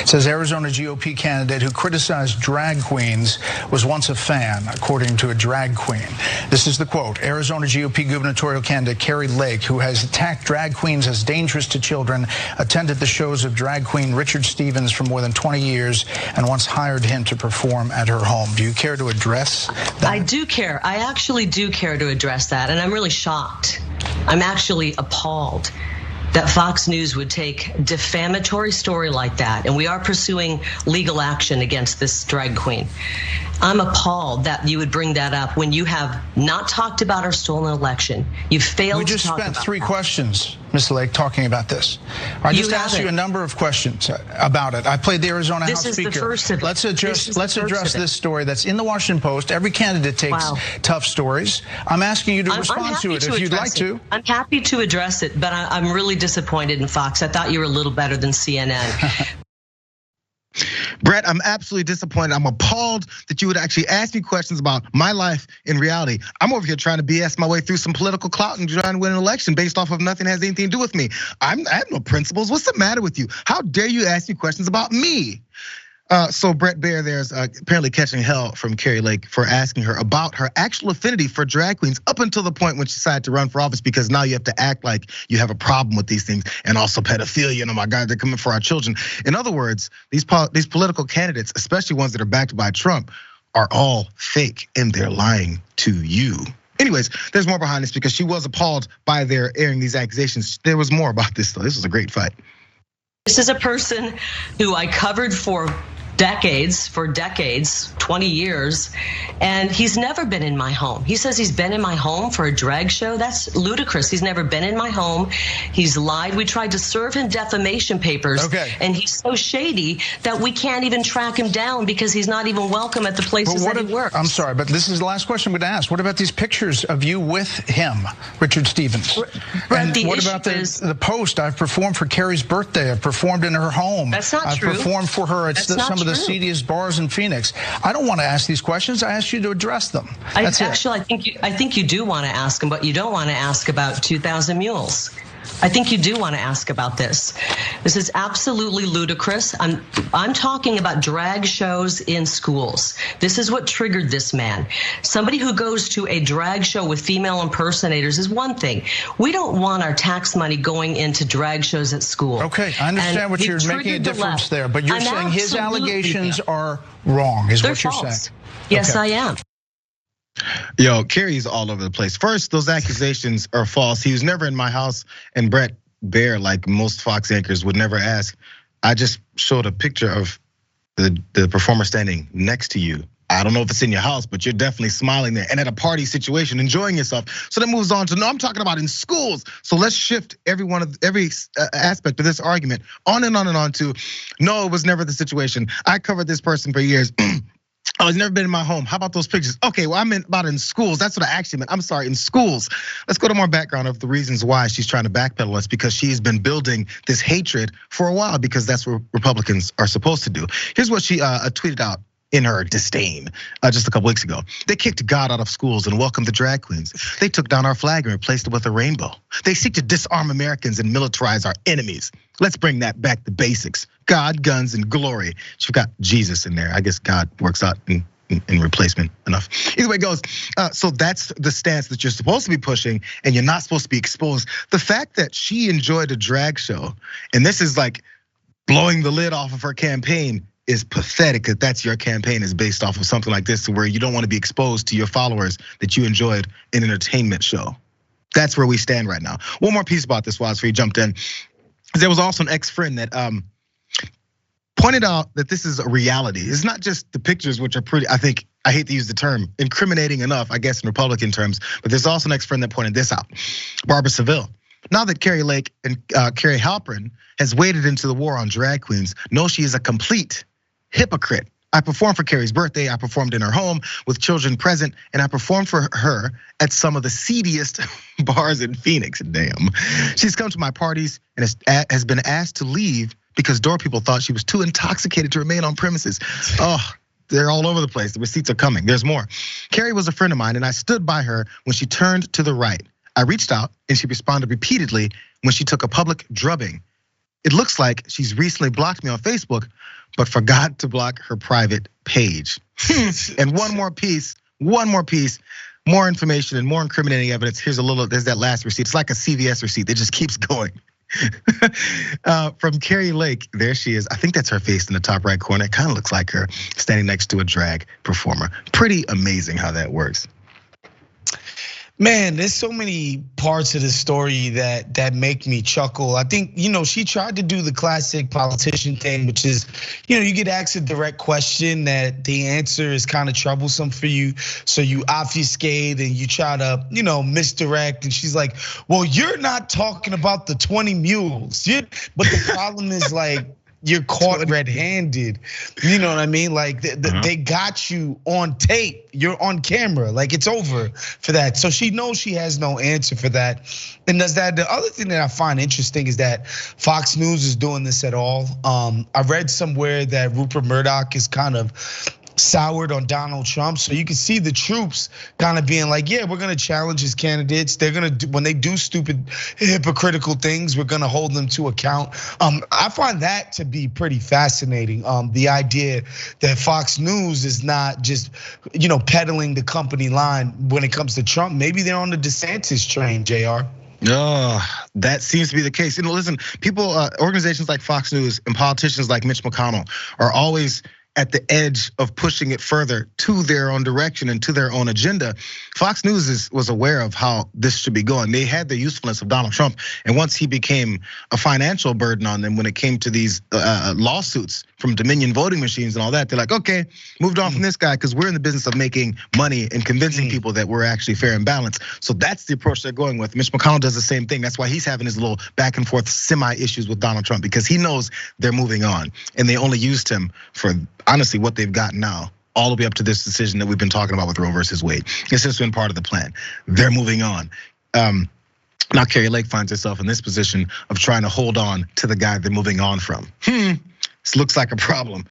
It says Arizona GOP candidate who criticized drag queens was once a fan, according to a drag queen. This is the quote. Arizona GOP gubernatorial candidate Kari Lake, who has attacked drag queens as dangerous to children, attended the shows of drag queen Richard Stevens for more than 20 years and once hired him to perform at her home. Do you care to address that? I do care. I actually do care to address that, and I'm really shocked. I'm actually appalled that Fox News would take a defamatory story like that, and we are pursuing legal action against this drag queen. I'm appalled that you would bring that up when you have not talked about our stolen election. You failed to talk about that. We just spent 3 questions, Ms. Lake, talking about this. I just asked you a number of questions about it. I played the Arizona House Speaker. This is the first of it. Let's address this story that's in the Washington Post. Every candidate takes tough stories. I'm asking you to respond to it if you'd like to. I'm happy to address it, but I'm really disappointed in Fox. I thought you were a little better than CNN. Bret, I'm absolutely disappointed. I'm appalled that you would actually ask me questions about my life in reality. I'm over here trying to BS my way through some political clout and trying to win an election based off of nothing has anything to do with me. I have no principles. What's the matter with you? How dare you ask me questions about me? So Bret Baier there's apparently catching hell from Kari Lake for asking her about her actual affinity for drag queens up until the point when she decided to run for office, because now you have to act like you have a problem with these things, and also pedophilia, and oh my God, they're coming for our children. In other words, these political candidates, especially ones that are backed by Trump, are all fake and they're lying to you. Anyways, there's more behind this because she was appalled by their airing these accusations. There was more about this though. This was a great fight. This is a person who I covered for decades, 20 years, and he's never been in my home. He says he's been in my home for a drag show. That's ludicrous. He's never been in my home. He's lied. We tried to serve him defamation papers, and he's so shady that we can't even track him down because he's not even welcome at the places that he works. I'm sorry, but this is the last question I'm going to ask. What about these pictures of you with him, Richard Stevens? Brett, and what about the post? I've performed for Kari's birthday. I've performed in her home. That's not true. I've performed for her at some of the seediest bars in Phoenix. I don't want to ask these questions. I asked you to address them. I think you do want to ask them, but you don't want to ask about 2,000 mules. I think you do want to ask about this. This is absolutely ludicrous. I'm talking about drag shows in schools. This is what triggered this man. Somebody who goes to a drag show with female impersonators is one thing. We don't want our tax money going into drag shows at school. Okay, I understand what you're making a difference there, but you're saying his allegations are wrong, is what you're saying. Yes, I am. Yo, Kari's all over the place. First, those accusations are false. He was never in my house, and Bret Baier, like most Fox anchors, would never ask. I just showed a picture of the performer standing next to you. I don't know if it's in your house, but you're definitely smiling there and at a party situation, enjoying yourself. So that moves on to, no, I'm talking about in schools. So let's shift every aspect of this argument on and on and on to, no, it was never the situation. I covered this person for years. Oh, he's never been in my home. How about those pictures? Okay, well, I meant about in schools. That's what I actually meant. I'm sorry, in schools. Let's go to more background of the reasons why she's trying to backpedal us, because she's been building this hatred for a while, because that's what Republicans are supposed to do. Here's what she tweeted out in her disdain just a couple weeks ago. They kicked God out of schools and welcomed the drag queens. They took down our flag and replaced it with a rainbow. They seek to disarm Americans and militarize our enemies. Let's bring that back to basics. God, guns, and glory. She's got Jesus in there. I guess God works out in replacement enough. Either way it goes, so that's the stance that you're supposed to be pushing, and you're not supposed to be exposed. The fact that she enjoyed a drag show, and this is like blowing the lid off of her campaign, is pathetic. That that's your campaign is based off of something like this, where you don't want to be exposed to your followers that you enjoyed an entertainment show. That's where we stand right now. One more piece about this, Waz, before you jumped in. There was also an ex-friend that pointed out that this is a reality. It's not just the pictures, which are pretty, I hate to use the term, incriminating enough, I guess in Republican terms, but there's also an ex-friend that pointed this out, Barbara Seville. Now that Kari Lake and Carrie Halperin has waded into the war on drag queens, know she is a complete hypocrite. I performed for Kari's birthday, I performed in her home with children present, and I performed for her at some of the seediest bars in Phoenix, damn. She's come to my parties and has been asked to leave because door people thought she was too intoxicated to remain on premises. Oh, they're all over the place, the receipts are coming, there's more. Kari was a friend of mine and I stood by her when she turned to the right. I reached out and she responded repeatedly when she took a public drubbing. it looks like she's recently blocked me on Facebook, but forgot to block her private page. And one more piece, more information and more incriminating evidence. There's that last receipt. It's like a CVS receipt. It just keeps going. From Kari Lake, there she is. I think that's her face in the top right corner. It kind of looks like her standing next to a drag performer. Pretty amazing how that works. Man, there's so many parts of the story that make me chuckle. I think, she tried to do the classic politician thing, which is, you get asked a direct question that the answer is kind of troublesome for you. So you obfuscate and you try to, misdirect. And she's like, well, you're not talking about the 20 mules. But the problem is like, you're caught red-handed. You know what I mean? Like they got you on tape. You're on camera. Like it's over for that. So she knows she has no answer for that. And does that? The other thing that I find interesting is that Fox News is doing this at all. I read somewhere that Rupert Murdoch is kind of soured on Donald Trump. So you can see the troops kind of being like, yeah, we're gonna challenge his candidates. They're gonna do, when they do stupid, hypocritical things, we're gonna hold them to account. I find that to be pretty fascinating. The idea that Fox News is not just, peddling the company line when it comes to Trump. Maybe they're on the DeSantis train, JR. Oh, that seems to be the case. Listen, people, organizations like Fox News and politicians like Mitch McConnell are always at the edge of pushing it further to their own direction and to their own agenda. Fox News was aware of how this should be going. They had the usefulness of Donald Trump. And once he became a financial burden on them when it came to these lawsuits from Dominion voting machines and all that, they're like, okay, moved on from this guy because we're in the business of making money and convincing people that we're actually fair and balanced. So that's the approach they're going with. Mitch McConnell does the same thing. That's why he's having his little back and forth semi-issues with Donald Trump, because he knows they're moving on. And they only used him for honestly what they've got now, all the way up to this decision that we've been talking about with Roe versus Wade. It's just been part of the plan. They're moving on. Now Kari Lake finds herself in this position of trying to hold on to the guy they're moving on from. This looks like a problem.